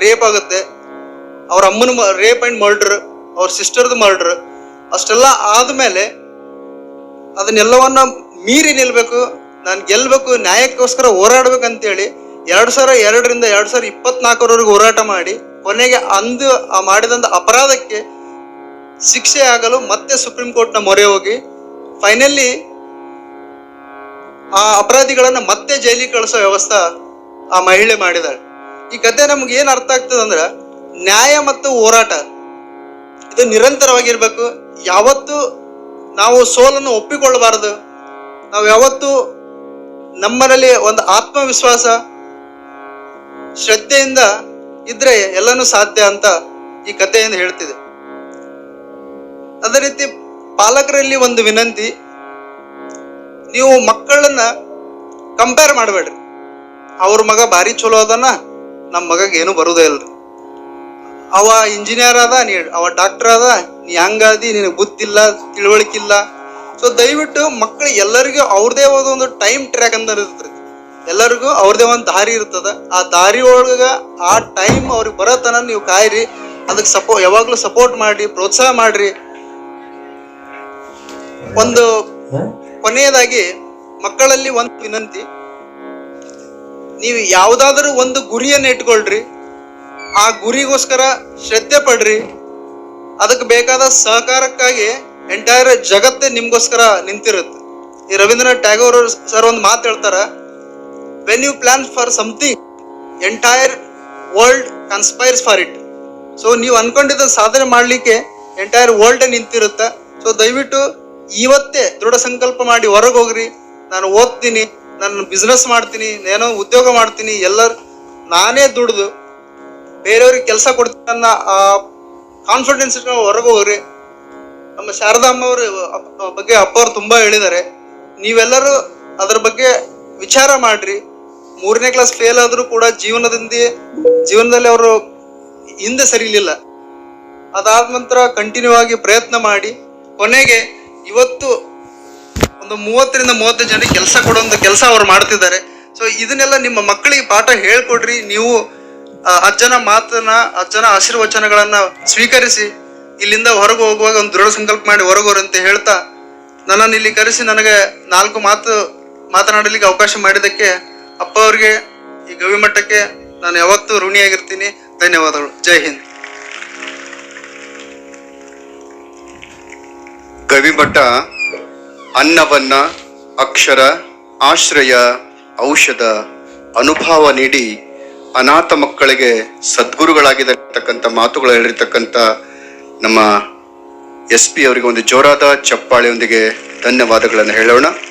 ರೇಪ್ ಆಗುತ್ತೆ. ಅವ್ರ ಅಮ್ಮನ ರೇಪ್ ಅಂಡ್ ಮರ್ಡರ್, ಅವ್ರ ಸಿಸ್ಟರ್ದು ಮರ್ಡರ್. ಅಷ್ಟೆಲ್ಲ ಆದ್ಮೇಲೆ ಅದನ್ನೆಲ್ಲವನ್ನ ಮೀರಿ ನಿಲ್ಬೇಕು, ನಾನು ಗೆಲ್ಬೇಕು, ನ್ಯಾಯಕ್ಕೋಸ್ಕರ ಹೋರಾಡ್ಬೇಕಂತೇಳಿ 2002ರಿಂದ 2024ವರೆಗೂ ಹೋರಾಟ ಮಾಡಿ ಕೊನೆಗೆ ಮಾಡಿದಂತ ಅಪರಾಧಕ್ಕೆ ಶಿಕ್ಷೆ ಆಗಲು ಮತ್ತೆ ಸುಪ್ರೀಂ ಕೋರ್ಟ್ನ ಮೊರೆ ಹೋಗಿ ಫೈನಲಿ ಆ ಅಪರಾಧಿಗಳನ್ನ ಮತ್ತೆ ಜೈಲಿಗೆ ಕಳಿಸೋ ವ್ಯವಸ್ಥೆ ಆ ಮಹಿಳೆ ಮಾಡಿದಾಳೆ. ಈ ಕತೆ ನಮ್ಗೆ ಏನ್ ಅರ್ಥ ಆಗ್ತದೆ ಅಂದ್ರೆ, ನ್ಯಾಯ ಮತ್ತು ಹೋರಾಟ ಇದು ನಿರಂತರವಾಗಿರ್ಬೇಕು. ಯಾವತ್ತು ನಾವು ಸೋಲನ್ನು ಒಪ್ಪಿಕೊಳ್ಳಬಾರದು. ನಾವು ಯಾವತ್ತು ನಮ್ಮಲ್ಲಿ ಒಂದು ಆತ್ಮವಿಶ್ವಾಸ, ಶ್ರದ್ಧೆಯಿಂದ ಇದ್ರೆ ಎಲ್ಲನೂ ಸಾಧ್ಯ ಅಂತ ಈ ಕಥೆಯಿಂದ ಹೇಳ್ತಿದೆ. ಅದೇ ರೀತಿ ಪಾಲಕರಲ್ಲಿ ಒಂದು ವಿನಂತಿ, ನೀವು ಮಕ್ಕಳನ್ನ ಕಂಪೇರ್ ಮಾಡಬೇಡ್ರಿ. ಅವ್ರ ಮಗ ಭಾರಿ ಚಲೋ ಅದನ್ನ, ನಮ್ಮ ಮಗಗೆ ಏನು ಬರುದೇ ಇಲ್ರಿ. ಅವ ಇಂಜಿನಿಯರ್ ಅದ, ಅವ ಡಾಕ್ಟರ್ ಅದ, ನೀ ಹಂಗಾದಿ, ನಿನಗೆ ಬುದ್ಧಿಲ್ಲ, ತಿಳುವಳಿಕಿಲ್ಲ. ಸೊ ದಯವಿಟ್ಟು ಮಕ್ಕಳು ಎಲ್ಲರಿಗೂ ಅವ್ರದೇ ಒಂದು ಟೈಮ್ ಟ್ರ್ಯಾಕ್ ಅಂತ ಇರ್ತದೆ. ಎಲ್ಲರಿಗೂ ಅವ್ರದೇ ಒಂದು ದಾರಿ ಇರ್ತದ. ಆ ದಾರಿ ಒಳಗ ಆ ಟೈಮ್ ಅವ್ರಿಗೆ ಬರೋತನ ನೀವು ಕಾಯ್ರಿ. ಅದಕ್ಕೆ ಯಾವಾಗ್ಲೂ ಸಪೋರ್ಟ್ ಮಾಡಿ, ಪ್ರೋತ್ಸಾಹ ಮಾಡ್ರಿ. ಒಂದು ಕೊನೆಯದಾಗಿ ಮಕ್ಕಳಲ್ಲಿ ಒಂದು ವಿನಂತಿ, ನೀವು ಯಾವ್ದಾದ್ರು ಒಂದು ಗುರಿಯನ್ನು ಇಟ್ಕೊಳ್ರಿ. ಆ ಗುರಿಗೋಸ್ಕರ ಶ್ರದ್ಧೆ ಪಡ್ರಿ. ಅದಕ್ಕೆ ಬೇಕಾದ ಸಹಕಾರಕ್ಕಾಗಿ ಎಂಟೈರ್ ಜಗತ್ತೇ ನಿಮ್ಗೋಸ್ಕರ ನಿಂತಿರುತ್ತೆ. ಈ ರವೀಂದ್ರನಾಥ್ ಟ್ಯಾಗೋರ್ ಸರ್ ಒಂದು ಮಾತು ಹೇಳ್ತಾರ, when you plan for something entire world conspires for it. So ನೀವು ಅನ್ಕೊಂಡಿದ್ದ ಸಾಧನೆ ಮಾಡ್ಲಿಕ್ಕೆ ಎಂಟೈರ್ ವರ್ಲ್ಡ್ ನಿಂತಿರುತ್ತೆ. ಸೊ ದಯವಿಟ್ಟು ಇವತ್ತೇ ದೃಢ ಸಂಕಲ್ಪ ಮಾಡಿ ಹೊರಗೆ ಹೋಗ್ರಿ. ನಾನು ಓದ್ತೀನಿ, ನಾನು ಬಿಸ್ನೆಸ್ ಮಾಡ್ತೀನಿ, ಏನೋ ಉದ್ಯೋಗ ಮಾಡ್ತೀನಿ, ನಾನೇ ದುಡ್ದು ಬೇರೆಯವ್ರಿಗೆ ಕೆಲಸ ಕೊಡ್ತೀನಿ ಅನ್ನೋ ಆ ಕಾನ್ಫಿಡೆನ್ಸ್ ಹೊರಗೆ ಹೋಗ್ರಿ. ನಮ್ಮ ಶಾರದಾಮ್ಮ ಅವ್ರ ಬಗ್ಗೆ ಅಪ್ಪವ್ರು ತುಂಬಾ ಹೇಳಿದ್ದಾರೆ. ನೀವೆಲ್ಲರೂ ಅದ್ರ ಬಗ್ಗೆ ವಿಚಾರ ಮಾಡ್ರಿ. 3ನೇ ಕ್ಲಾಸ್ ಫೇಲ್ ಆದ್ರೂ ಕೂಡ ಜೀವನದಲ್ಲಿ ಅವರು ಹಿಂದೆ ಸರಿಲಿಲ್ಲ. ಅದಾದ ನಂತರ ಕಂಟಿನ್ಯೂ ಆಗಿ ಪ್ರಯತ್ನ ಮಾಡಿ ಕೊನೆಗೆ ಇವತ್ತು ಒಂದು 30ರಿಂದ 35 ಜನರಿಗೆ ಕೆಲಸ ಕೊಡುವಂತ ಕೆಲಸ ಅವ್ರು ಮಾಡ್ತಿದ್ದಾರೆ. ಸೊ ಇದನ್ನೆಲ್ಲ ನಿಮ್ಮ ಮಕ್ಕಳಿಗೆ ಪಾಠ ಹೇಳ್ಕೊಡ್ರಿ. ನೀವು ಅಜ್ಜನ ಮಾತನ್ನ, ಅಜ್ಜನ ಆಶೀರ್ವಚನಗಳನ್ನ ಸ್ವೀಕರಿಸಿ ಇಲ್ಲಿಂದ ಹೊರಗೆ ಹೋಗುವಾಗ ಒಂದು ದೃಢ ಸಂಕಲ್ಪ ಮಾಡಿ ಹೊರಗೋರು ಅಂತ ಹೇಳ್ತಾ, ನನ್ನನ್ನು ಇಲ್ಲಿ ಕರೆಸಿ ನನಗೆ 4 ಮಾತು ಮಾತನಾಡಲಿಕ್ಕೆ ಅವಕಾಶ ಮಾಡಿದ್ದಕ್ಕೆ ಅಪ್ಪ ಅವ್ರಿಗೆ, ಈ ಗವಿಮಠಕ್ಕೆ ನಾನು ಯಾವತ್ತೂ ಋಣಿಯಾಗಿರ್ತೀನಿ. ಧನ್ಯವಾದಗಳು. ಜೈ ಹಿಂದ್. ಗವಿಮಠ ಅನ್ನವನ್ನ, ಅಕ್ಷರ, ಆಶ್ರಯ, ಔಷಧ, ಅನುಭವ ನೀಡಿ ಅನಾಥ ಮಕ್ಕಳಿಗೆ ಸದ್ಗುರುಗಳಾಗಿರ್ತಕ್ಕಂಥ ಮಾತುಗಳು ಹೇಳಿರ್ತಕ್ಕಂಥ ನಮ್ಮ SP ಅವರಿಗೆ ಒಂದು ಜೋರಾದ ಚಪ್ಪಾಳೆಯೊಂದಿಗೆ ಧನ್ಯವಾದಗಳನ್ನು ಹೇಳೋಣ.